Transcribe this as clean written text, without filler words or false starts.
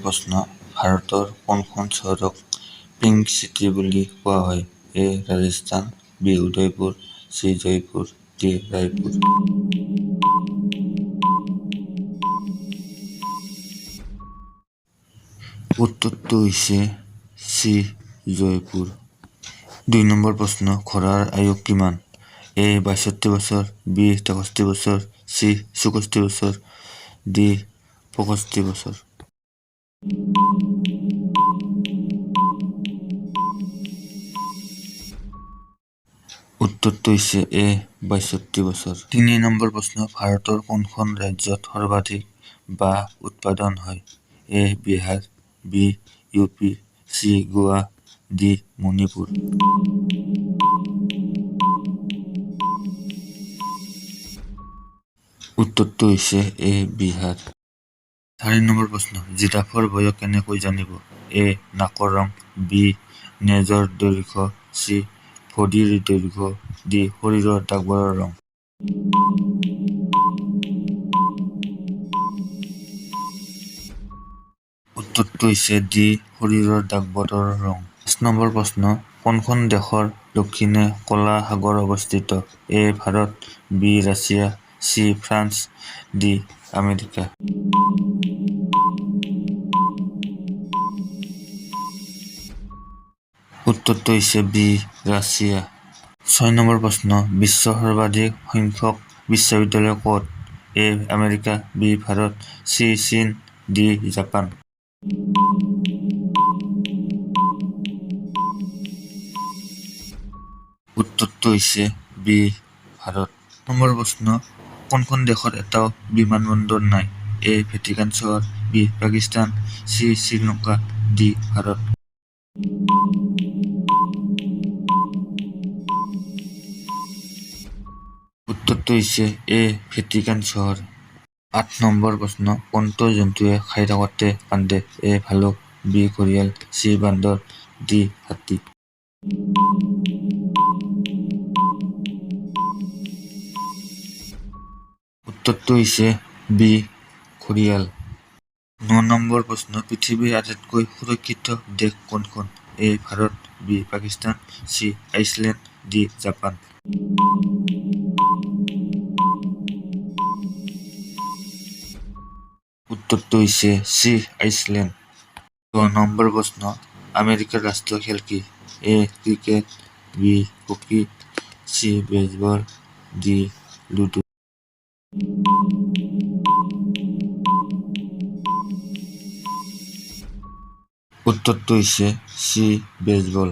প্ৰশ্ন, ভাৰতৰ কোনখন চহৰক পিংক চিটি বুলি কোৱা হয়? A. Rajasthan, B. Udaipur, C. Jaipur, D. Raipur. উত্তৰটো হৈছে চি. জয়পুৰ। ২ নম্বৰ প্ৰশ্ন, ঘোঁৰাৰ আয়ু কিমান? এ. ৬২ বছৰ, বি. ৬৩ বছৰ, চি. ৬৪ বছৰ, ডি. ৬৫ বছৰ। উত্তৰটো হৈছে এ. ৬২ বছৰ। ৩ নম্বৰ প্ৰশ্ন, ভাৰতৰ কোনখন ৰাজ্যত সৰ্বাধিক বাঁহ উৎপাদন হয়? A. Bihar, B. U P, C. Goa, D. Manipur. উত্তৰটো হৈছে এ. বিহাৰ। ৪ নম্বৰ প্ৰশ্ন, জিৰাফৰ বয়স কেনেকৈ জানিব? এ. নাকৰ ৰং, বি. নেজৰ দৈৰ্ঘ্য, চি. ভৰিৰ দৈৰ্ঘ্য, ডি. শৰীৰৰ দাগবোৰৰ ৰং। উত্তৰটো হৈছে ডি. শৰীৰৰ দাগবোৰৰ ৰং। ৫ নম্বৰ প্ৰশ্ন, কোনখন দেশৰ দক্ষিণে ক'লা সাগৰ অৱস্থিত? A. Bharat, B. Russia, C. France, D. America. উত্তৰটো হৈছে বি. ৰাছিয়া। ৬ নম্বৰ প্ৰশ্ন, বিশ্বৰ সৰ্বাধিক সংখ্যক বিশ্ববিদ্যালয় ক'ত? A. America, B. Bharat, C. চীন, ডি. জাপান। উত্তৰটো হৈছে বি. ভাৰত। ৭ নম্বৰ প্ৰশ্ন, কোনখন দেশত এটাও বিমানবন্দৰ নাই? এ. ভেটিকান চহৰ, B. Pakistan, C. Sri Lanka, D. Bharat. উত্তৰটো হৈছে এ. ভেটিকান চহৰ। ৮ নম্বৰ প্ৰশ্ন, কোনটো জন্তুৱে খাই থাকোঁতে কান্দে? এ. ভালুক, বি. ঘঁৰিয়াল, চি. বান্দৰ, ডি. হাতী। উত্তৰটো হৈছে বি. ঘঁৰিয়াল। ৯ নম্বৰ প্ৰশ্ন, পৃথিৱীৰ আটাইতকৈ সুৰক্ষিত দেশ কোনখন? A. Bharat, B. Pakistan, C. Iceland, D. Japan. উত্তৰটো হৈছে চি. আইচলেণ্ড। ১০ নম্বৰ প্ৰশ্ন, আমেৰিকাৰ ৰাষ্ট্ৰীয় খেল কি? A. Cricket, B. Hockey, C. Baseball, D. Ludo. উত্তৰটো হৈছে চি. বেছবল।